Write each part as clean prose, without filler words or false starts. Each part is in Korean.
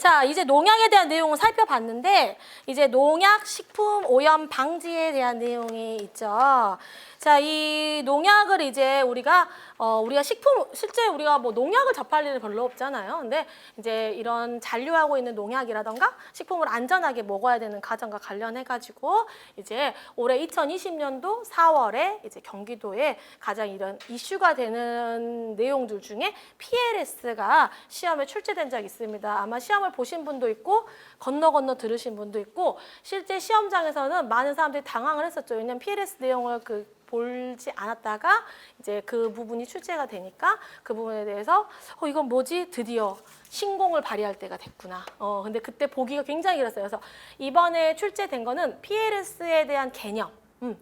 자, 이제 농약에 대한 내용을 살펴봤는데 이제 농약 식품 오염 방지에 대한 내용이 있죠. 자, 이 농약을 이제 우리가 실제 우리가 뭐 농약을 접할 일은 별로 없잖아요. 근데 이제 이런 잔류하고 있는 농약이라던가 식품을 안전하게 먹어야 되는 가정과 관련해 가지고 이제 올해 2020년도 4월에 이제 경기도에 가장 이런 이슈가 되는 내용들 중에 PLS가 시험에 출제된 적이 있습니다. 아마 시험을 보신 분도 있고 건너 들으신 분도 있고 실제 시험장에서는 많은 사람들이 당황을 했었죠. 왜냐하면 PLS 내용을 볼지 않았다가 이제 그 부분이 출제가 되니까 그 부분에 대해서 이건 뭐지? 드디어 신공을 발휘할 때가 됐구나. 근데 그때 보기가 굉장히 길었어요. 그래서 이번에 출제된 거는 PLS에 대한 개념,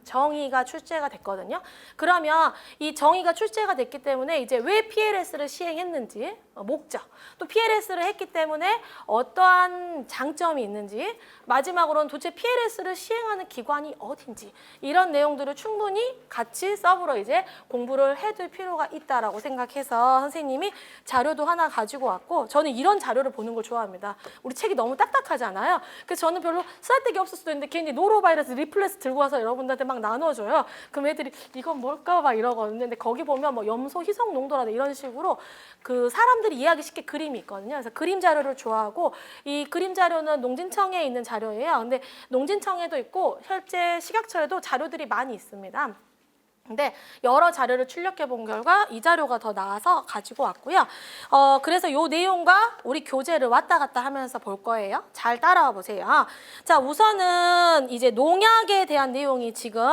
정의가 출제가 됐거든요. 그러면 이 정의가 출제가 됐기 때문에 이제 왜 PLS를 시행했는지, 목적, 또 PLS를 했기 때문에 어떠한 장점이 있는지, 마지막으로는 도대체 PLS를 시행하는 기관이 어딘지 이런 내용들을 충분히 같이 서브로 이제 공부를 해둘 필요가 있다라고 생각해서 선생님이 자료도 하나 가지고 왔고 저는 이런 자료를 보는 걸 좋아합니다. 우리 책이 너무 딱딱하잖아요. 그래서 저는 별로 쓸데기 없을 수도 있는데 괜히 노로바이러스 리플레스 들고 와서 여러분들한테 막 나눠줘요. 그럼 애들이 이건 뭘까 막 이러거든요. 근데 거기 보면 뭐 염소 희석 농도라든지 이런 식으로 그 사람들이 이해하기 쉽게 그림이 있거든요. 그래서 그림 자료를 좋아하고 이 그림 자료는 농진청에 있는 자료예요. 근데 농진청에도 있고 실제 식약처에도 자료들이 많이 있습니다. 근데 여러 자료를 출력해 본 결과 이 자료가 더 나아서 가지고 왔고요. 그래서 이 내용과 우리 교재를 왔다 갔다 하면서 볼 거예요. 잘 따라와 보세요. 자, 우선은 이제 농약에 대한 내용이 지금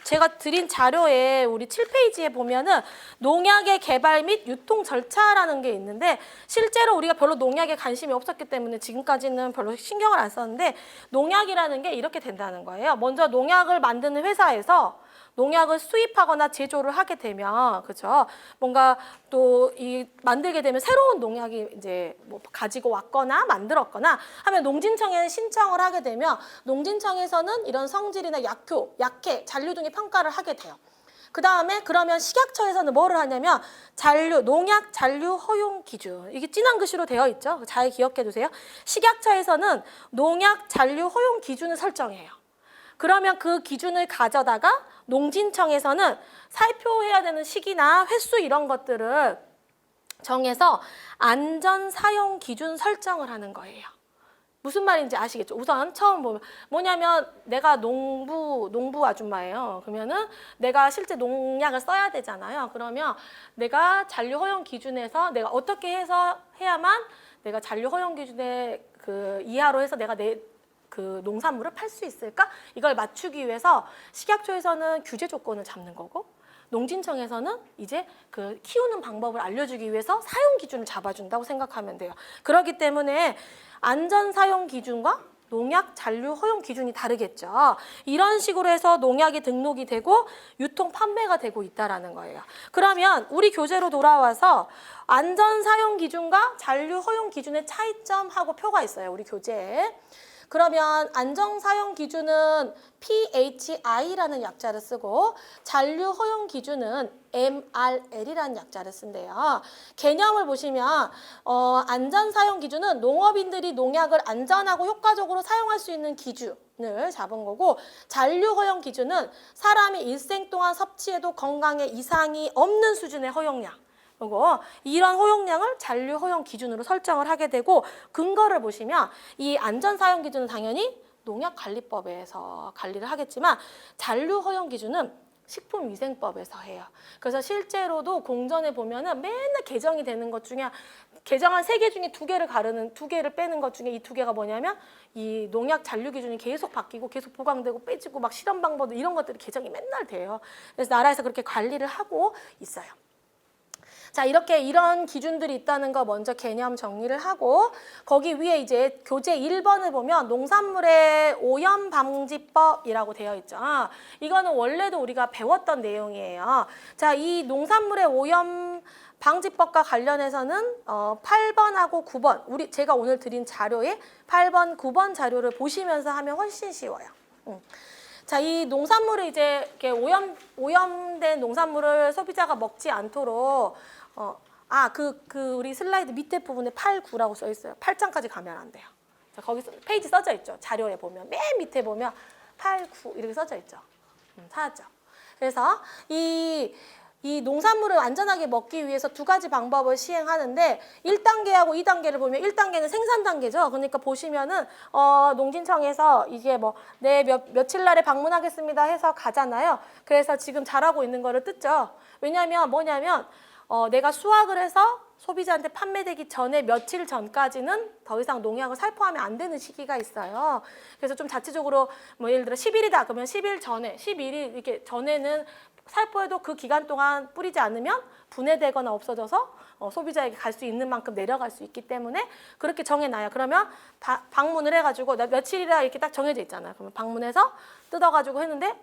제가 드린 자료에 우리 7페이지에 보면은 농약의 개발 및 유통 절차라는 게 있는데 실제로 우리가 별로 농약에 관심이 없었기 때문에 지금까지는 별로 신경을 안 썼는데 농약이라는 게 이렇게 된다는 거예요. 먼저 농약을 만드는 회사에서 농약을 수입하거나 제조를 하게 되면, 그죠? 뭔가 또 만들게 되면 새로운 농약이 이제 뭐 가지고 왔거나 만들었거나 하면 농진청에 신청을 하게 되면 농진청에서는 이런 성질이나 약해, 잔류 등의 평가를 하게 돼요. 그 다음에 그러면 식약처에서는 뭐를 하냐면 농약 잔류 허용 기준. 이게 진한 글씨로 되어 있죠? 잘 기억해 두세요. 식약처에서는 농약 잔류 허용 기준을 설정해요. 그러면 그 기준을 가져다가 농진청에서는 살포해야 되는 시기나 횟수 이런 것들을 정해서 안전사용 기준 설정을 하는 거예요. 무슨 말인지 아시겠죠? 우선 처음 보면 뭐냐면 내가 농부 아줌마예요. 그러면은 내가 실제 농약을 써야 되잖아요. 그러면 내가 잔류 허용 기준에서 내가 어떻게 해서 해야만 내가 잔류 허용 기준에 이하로 해서 내가 그 농산물을 팔 수 있을까? 이걸 맞추기 위해서 식약처에서는 규제 조건을 잡는 거고 농진청에서는 이제 그 키우는 방법을 알려주기 위해서 사용 기준을 잡아준다고 생각하면 돼요. 그렇기 때문에 안전 사용 기준과 농약 잔류 허용 기준이 다르겠죠. 이런 식으로 해서 농약이 등록이 되고 유통 판매가 되고 있다라는 거예요. 그러면 우리 교재로 돌아와서 안전 사용 기준과 잔류 허용 기준의 차이점하고 표가 있어요. 우리 교재에. 그러면 안전사용 기준은 PHI라는 약자를 쓰고 잔류 허용 기준은 MRL이라는 약자를 쓴대요. 개념을 보시면 안전사용 기준은 농업인들이 농약을 안전하고 효과적으로 사용할 수 있는 기준을 잡은 거고 잔류 허용 기준은 사람이 일생 동안 섭취해도 건강에 이상이 없는 수준의 허용량. 이런 허용량을 잔류 허용 기준으로 설정을 하게 되고 근거를 보시면 이 안전사용 기준은 당연히 농약관리법에서 관리를 하겠지만 잔류 허용 기준은 식품위생법에서 해요. 그래서 실제로도 공전에 보면은 맨날 개정이 되는 것 중에 개정한 3개 중에 2개를 빼는 것 중에 이 2개가 뭐냐면 이 농약 잔류 기준이 계속 바뀌고 계속 보강되고 빼지고 막 실험 방법 이런 것들이 개정이 맨날 돼요. 그래서 나라에서 그렇게 관리를 하고 있어요. 자, 이런 기준들이 있다는 거 먼저 개념 정리를 하고 거기 위에 이제 교재 1번을 보면 농산물의 오염 방지법이라고 되어 있죠. 이거는 원래도 우리가 배웠던 내용이에요. 자, 이 농산물의 오염 방지법과 관련해서는 8번하고 9번, 제가 오늘 드린 자료에 8번, 9번 자료를 보시면서 하면 훨씬 쉬워요. 자, 이 농산물을 이제 이렇게 오염된 농산물을 소비자가 먹지 않도록 우리 슬라이드 밑에 부분에 8, 9라고 써 있어요. 8장까지 가면 안 돼요. 자, 거기 페이지 써져 있죠. 자료에 보면 맨 밑에 보면 8, 9 이렇게 써져 있죠. 찾았죠. 그래서 이 농산물을 안전하게 먹기 위해서 두 가지 방법을 시행하는데 1단계하고 2단계를 보면 1단계는 생산 단계죠. 그러니까 보시면은 농진청에서 이게 뭐 며칠 날에 방문하겠습니다 해서 가잖아요. 그래서 지금 잘하고 있는 거를 뜯죠. 왜냐하면 뭐냐면 내가 수확을 해서 소비자한테 판매되기 전에 며칠 전까지는 더 이상 농약을 살포하면 안 되는 시기가 있어요. 그래서 좀 자체적으로 뭐 예를 들어 10일이다 그러면 10일 전에 11일 이렇게 전에는 살포해도 그 기간 동안 뿌리지 않으면 분해되거나 없어져서 소비자에게 갈 수 있는 만큼 내려갈 수 있기 때문에 그렇게 정해놔요. 그러면 방문을 해가지고 나 며칠이라 이렇게 딱 정해져 있잖아요. 그러면 방문해서 뜯어가지고 했는데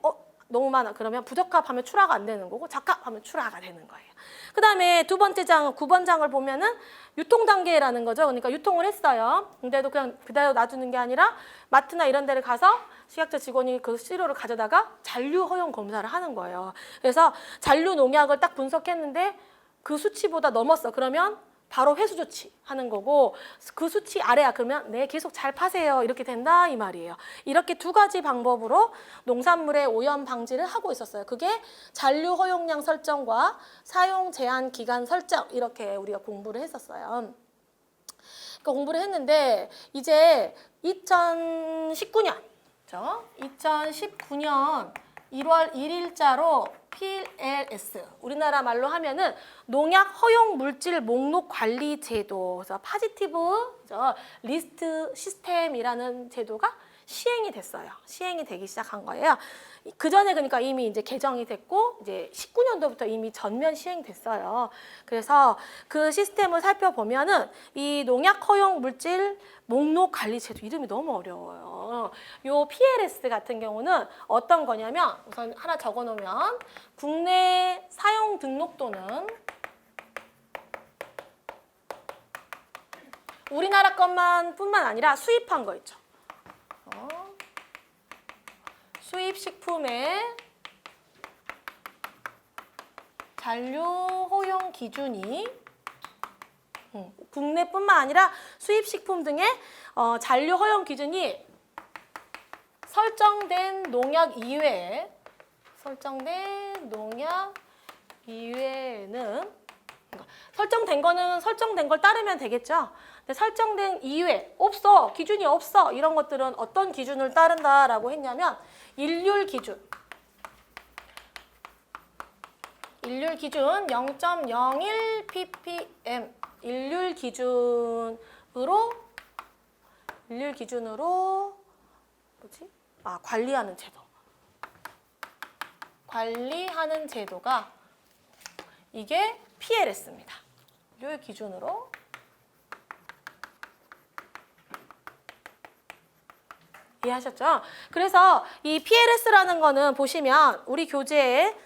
너무 많아. 그러면 부적합하면 출하가 안 되는 거고 적합하면 출하가 되는 거예요. 그 다음에 두 번째 장, 9번 장을 보면은 유통 단계라는 거죠. 그러니까 유통을 했어요. 근데도 그냥 그대로 놔두는 게 아니라 마트나 이런 데를 가서 식약처 직원이 그 시료를 가져다가 잔류 허용 검사를 하는 거예요. 그래서 잔류 농약을 딱 분석했는데 그 수치보다 넘었어. 그러면 바로 회수 조치하는 거고 그 수치 아래야 그러면 네 계속 잘 파세요 이렇게 된다 이 말이에요. 이렇게 두 가지 방법으로 농산물의 오염 방지를 하고 있었어요. 그게 잔류 허용량 설정과 사용 제한 기간 설정 이렇게 우리가 공부를 했었어요. 그러니까 공부를 했는데 이제 2019년 1월 1일자로 PLS, 우리나라 말로 하면은 농약 허용 물질 목록 관리 제도, 그래서 파지티브 리스트 시스템이라는 제도가 시행이 됐어요. 시행이 되기 시작한 거예요. 그 전에 그러니까 이미 이제 개정이 됐고 이제 19년도부터 이미 전면 시행됐어요. 그래서 그 시스템을 살펴보면은 이 농약 허용 물질 목록 관리 제도 이름이 너무 어려워요. 요 PLS 같은 경우는 어떤 거냐면 우선 하나 적어 놓으면 국내 사용 등록도는 우리나라 것뿐만 아니라 수입한 거 있죠. 수입 식품의 잔류 허용 기준이 국내뿐만 아니라 수입 식품 등의 잔류 허용 기준이 설정된 농약 이외에는 설정된 거는 설정된 걸 따르면 되겠죠. 근데 설정된 이외 없어 기준이 없어 이런 것들은 어떤 기준을 따른다라고 했냐면 일률 기준 0.01 ppm 일률 기준으로 관리하는 제도가 이게 PLS입니다. 일률 기준으로 이해하셨죠? 그래서 이 PLS라는 거는 보시면 우리 교재에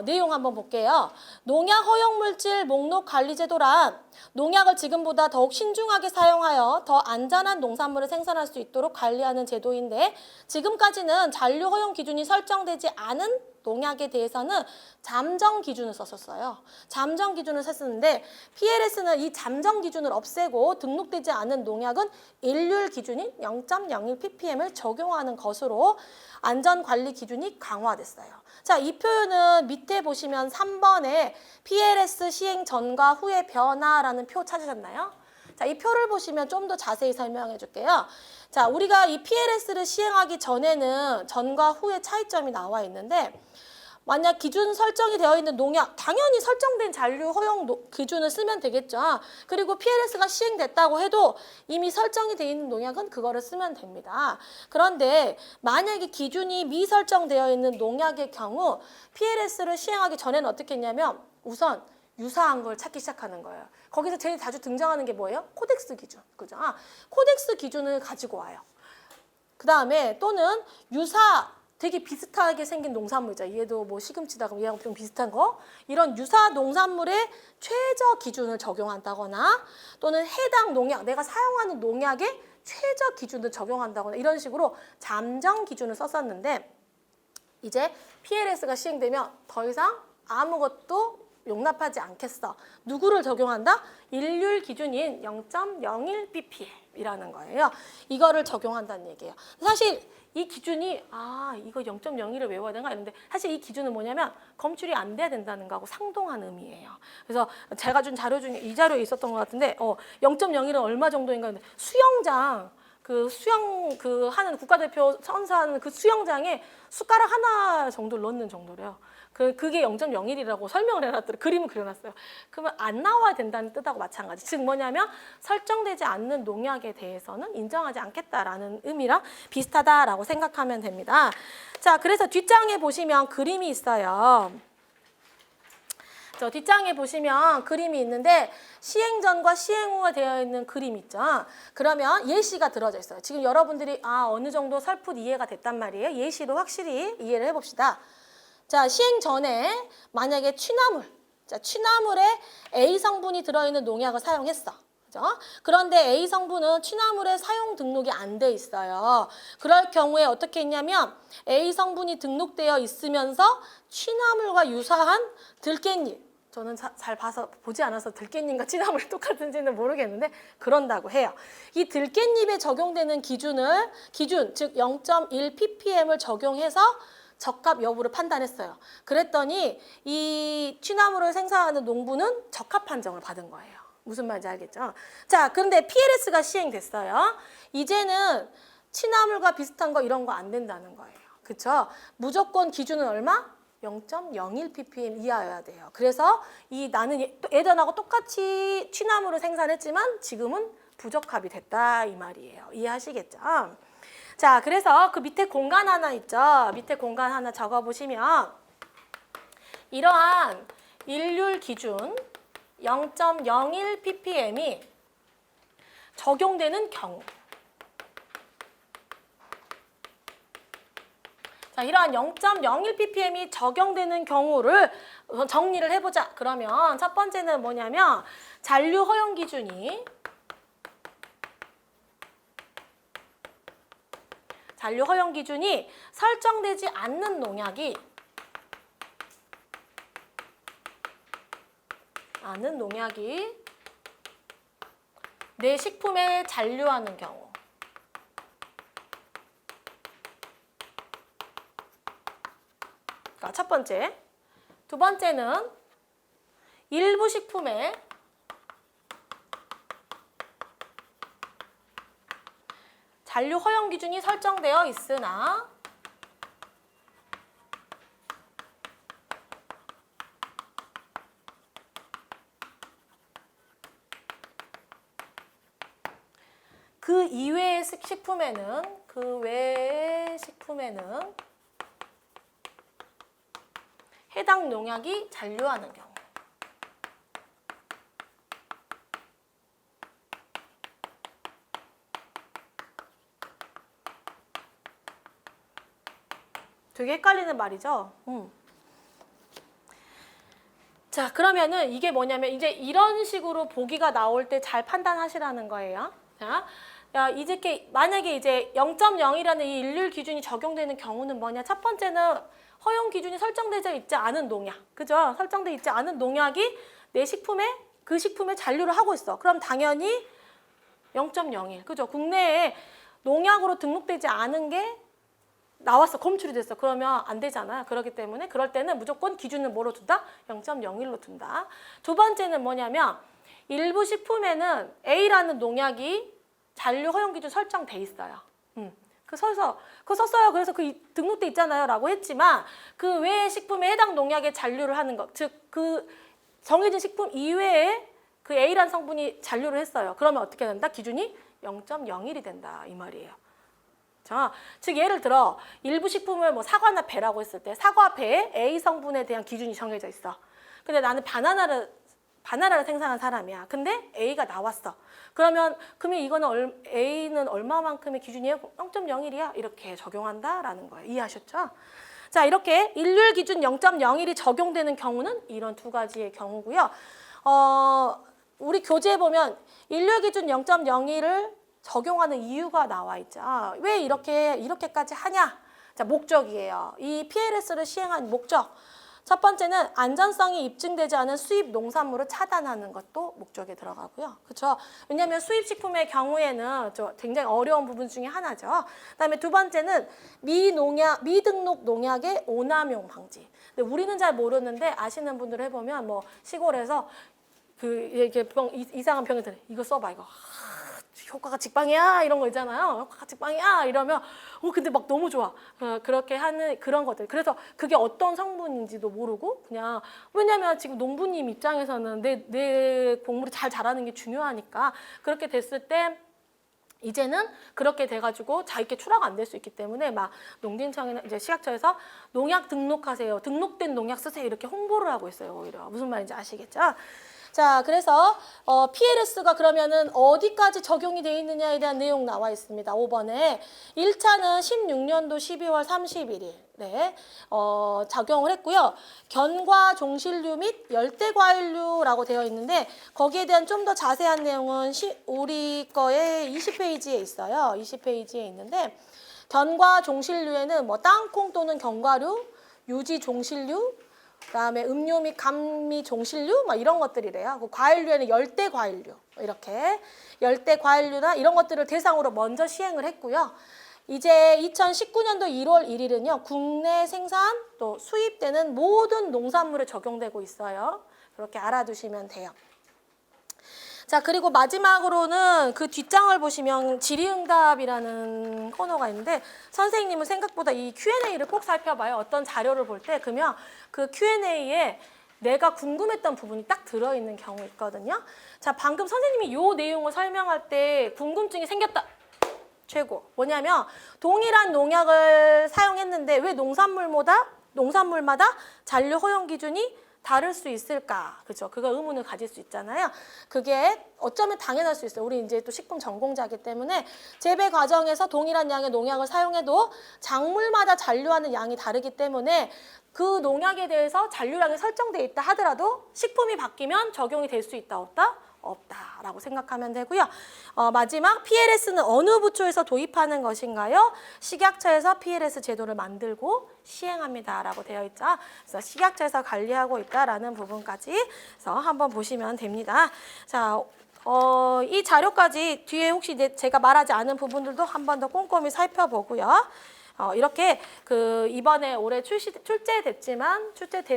내용 한번 볼게요. 농약 허용물질 목록 관리제도란 농약을 지금보다 더욱 신중하게 사용하여 더 안전한 농산물을 생산할 수 있도록 관리하는 제도인데 지금까지는 잔류 허용 기준이 설정되지 않은 농약에 대해서는 잠정 기준을 썼었어요. 잠정 기준을 썼었는데 PLS는 이 잠정 기준을 없애고 등록되지 않은 농약은 일률 기준인 0.01 ppm을 적용하는 것으로 안전관리 기준이 강화됐어요. 자, 이 표현은 밑에 보시면 3번에 PLS 시행 전과 후의 변화라는 표 찾으셨나요? 자, 이 표를 보시면 좀 더 자세히 설명해 줄게요. 자, 우리가 이 PLS를 시행하기 전에는 전과 후의 차이점이 나와 있는데 만약 기준 설정이 되어 있는 농약, 당연히 설정된 잔류 허용 기준을 쓰면 되겠죠. 그리고 PLS가 시행됐다고 해도 이미 설정이 되어 있는 농약은 그거를 쓰면 됩니다. 그런데 만약에 기준이 미설정되어 있는 농약의 경우 PLS를 시행하기 전에는 어떻게 했냐면 우선 유사한 걸 찾기 시작하는 거예요. 거기서 제일 자주 등장하는 게 뭐예요? 코덱스 기준. 그죠? 코덱스 기준을 가지고 와요. 그 다음에 또는 되게 비슷하게 생긴 농산물이죠. 얘도 뭐 시금치다 그럼 얘하고 좀 비슷한 거. 이런 유사 농산물의 최저 기준을 적용한다거나 또는 해당 농약, 내가 사용하는 농약의 최저 기준을 적용한다거나 이런 식으로 잠정 기준을 썼었는데 이제 PLS가 시행되면 더 이상 아무것도 용납하지 않겠어. 누구를 적용한다? 일률 기준인 0.01 ppm이라는 거예요. 이거를 적용한다는 얘기예요. 사실 이 기준이 이거 0.01을 외워야 되나 이런데 사실 이 기준은 뭐냐면 검출이 안 돼야 된다는 거하고 상동한 의미예요. 그래서 제가 준 자료 중에 이 자료에 있었던 것 같은데 0.01은 얼마 정도인가 하는데 수영장 하는 국가대표 선수하는 그 수영장에 숟가락 하나 정도 넣는 정도래요. 그게 0.01이라고 설명을 해놨더라고요. 그림을 그려놨어요. 그러면 안 나와야 된다는 뜻하고 마찬가지. 즉 뭐냐면 설정되지 않는 농약에 대해서는 인정하지 않겠다라는 의미랑 비슷하다라고 생각하면 됩니다. 자, 그래서 뒷장에 보시면 그림이 있어요. 저 뒷장에 보시면 그림이 있는데 시행 전과 시행 후가 되어 있는 그림 있죠. 그러면 예시가 들어져 있어요. 지금 여러분들이 어느 정도 설풋 이해가 됐단 말이에요. 예시로 확실히 이해를 해봅시다. 자, 시행 전에 만약에 취나물에 A 성분이 들어있는 농약을 사용했어. 그죠? 그런데 A 성분은 취나물에 사용 등록이 안 돼 있어요. 그럴 경우에 어떻게 했냐면 A 성분이 등록되어 있으면서 취나물과 유사한 들깻잎, 저는 잘 보지 않아서 들깻잎과 취나물이 똑같은지는 모르겠는데 그런다고 해요. 이 들깻잎에 적용되는 기준, 즉 0.1 ppm을 적용해서 적합 여부를 판단했어요. 그랬더니 이 취나물을 생산하는 농부는 적합 판정을 받은 거예요. 무슨 말인지 알겠죠? 자, 그런데 PLS가 시행됐어요. 이제는 취나물과 비슷한 거 이런 거 안 된다는 거예요. 그렇죠? 무조건 기준은 얼마? 0.01 ppm 이하여야 돼요. 그래서 나는 예전하고 똑같이 취나물을 생산했지만 지금은 부적합이 됐다 이 말이에요. 이해하시겠죠? 자, 그래서 그 밑에 공간 하나 있죠. 밑에 공간 하나 적어보시면 이러한 일률 기준 0.01 ppm이 적용되는 경우, 자, 이러한 0.01 ppm이 적용되는 경우를 정리를 해보자. 그러면 첫 번째는 뭐냐면 잔류 허용 기준이 설정되지 않는 농약이 내 식품에 잔류하는 경우. 첫 번째. 두 번째는 일부 식품에 잔류 허용 기준이 설정되어 있으나 그 이외의 식품에는 해당 농약이 잔류하는 경우. 되게 헷갈리는 말이죠. 자, 그러면은 이게 뭐냐면 이제 이런 식으로 보기가 나올 때 잘 판단하시라는 거예요. 자, 만약에 이제 0.0이라는 이 일률 기준이 적용되는 경우는 뭐냐? 첫 번째는 허용 기준이 설정되어 있지 않은 농약, 그죠? 설정되어 있지 않은 농약이 내 식품에 잔류를 하고 있어. 그럼 당연히 0.01, 그죠? 국내에 농약으로 등록되지 않은 게 나왔어, 검출이 됐어. 그러면 안 되잖아요. 그렇기 때문에 그럴 때는 무조건 기준은 뭐로 둔다? 0.01로 둔다. 두 번째는 뭐냐면 일부 식품에는 A라는 농약이 잔류 허용 기준 설정돼 있어요. 그거 썼어요. 그래서 등록돼 있잖아요. 라고 했지만 그 외의 식품에 해당 농약에 잔류를 하는 것, 즉 그 정해진 식품 이외에 그 A라는 성분이 잔류를 했어요. 그러면 어떻게 된다? 기준이 0.01이 된다 이 말이에요. 자, 즉 예를 들어 일부 식품을 뭐 사과나 배라고 했을 때 사과 배에 A 성분에 대한 기준이 정해져 있어. 근데 나는 바나나를 생산한 사람이야. 근데 A가 나왔어. 그러면 이거는 A는 얼마만큼의 기준이에요? 0.01이야. 이렇게 적용한다라는 거예요. 이해하셨죠? 자, 이렇게 일률 기준 0.01이 적용되는 경우는 이런 두 가지의 경우고요. 우리 교재에 보면 일률 기준 0.01을 적용하는 이유가 나와 있죠. 왜 이렇게까지 하냐? 자, 목적이에요. 이 PLS를 시행한 목적. 첫 번째는 안전성이 입증되지 않은 수입 농산물을 차단하는 것도 목적에 들어가고요. 그렇죠? 왜냐하면 수입 식품의 경우에는 굉장히 어려운 부분 중에 하나죠. 그다음에 두 번째는 미등록 농약의 오남용 방지. 근데 우리는 잘 모르는데 아시는 분들 해보면 뭐 시골에서 이렇게 이상한 병이 이거 써봐 이거. 효과가 직방이야 이런 거 있잖아요. 효과가 직방이야 이러면 근데 막 너무 좋아. 그렇게 하는 그런 것들. 그래서 그게 어떤 성분인지도 모르고 그냥 왜냐면 지금 농부님 입장에서는 내 곡물이 잘 자라는 게 중요하니까 그렇게 됐을 때 이제는 그렇게 돼가지고 자기께 출하가 안 될 수 있기 때문에 막 농진청이나 이제 식약처에서 농약 등록하세요. 등록된 농약 쓰세요. 이렇게 홍보를 하고 있어요. 오히려 무슨 말인지 아시겠죠? 자, 그래서 PLS가 그러면은 어디까지 적용이 되어 있느냐에 대한 내용 나와 있습니다. 5번에 1차는 16년도 12월 31일 네, 적용을 했고요. 견과 종실류 및 열대과일류라고 되어 있는데 거기에 대한 좀 더 자세한 내용은 우리 거에 20페이지에 있어요. 20페이지에 있는데 견과 종실류에는 뭐 땅콩 또는 견과류, 유지 종실류, 그다음에 음료 및 감미 종실류 막 이런 것들이래요. 그 과일류에는 열대 과일류 이렇게 열대 과일류나 이런 것들을 대상으로 먼저 시행을 했고요. 이제 2019년도 1월 1일은요. 국내 생산 또 수입되는 모든 농산물에 적용되고 있어요. 그렇게 알아두시면 돼요. 자, 그리고 마지막으로는 그 뒷장을 보시면 질의응답이라는 코너가 있는데 선생님은 생각보다 이 Q&A를 꼭 살펴봐요. 어떤 자료를 볼 때. 그러면 그 Q&A에 내가 궁금했던 부분이 딱 들어있는 경우 있거든요. 자, 방금 선생님이 이 내용을 설명할 때 궁금증이 생겼다. 최고. 뭐냐면 동일한 농약을 사용했는데 왜 농산물마다 잔류 허용 기준이 다를 수 있을까? 그죠? 그거 의문을 가질 수 있잖아요. 그게 어쩌면 당연할 수 있어요. 우리 이제 또 식품 전공자이기 때문에 재배 과정에서 동일한 양의 농약을 사용해도 작물마다 잔류하는 양이 다르기 때문에 그 농약에 대해서 잔류량이 설정돼 있다 하더라도 식품이 바뀌면 적용이 될 수 있다, 없다? 없다라고 생각하면 되고요. 마지막 PLS는 어느 부처에서 도입하는 것인가요? 식약처에서 PLS 제도를 만들고 시행합니다라고 되어 있죠. 그래서 식약처에서 관리하고 있다라는 부분까지 그래서 한번 보시면 됩니다. 자, 이 자료까지 뒤에 혹시 제가 말하지 않은 부분들도 한 번 더 꼼꼼히 살펴보고요. 이렇게 이번에 올해 출제된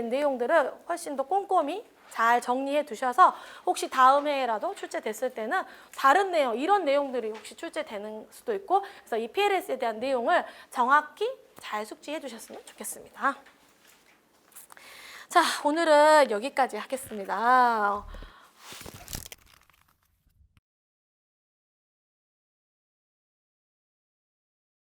내용들을 훨씬 더 꼼꼼히 잘 정리해 두셔서 혹시 다음 해에라도 출제됐을 때는 다른 내용, 이런 내용들이 혹시 출제되는 수도 있고 그래서 이 PLS에 대한 내용을 정확히 잘 숙지해 두셨으면 좋겠습니다. 자, 오늘은 여기까지 하겠습니다.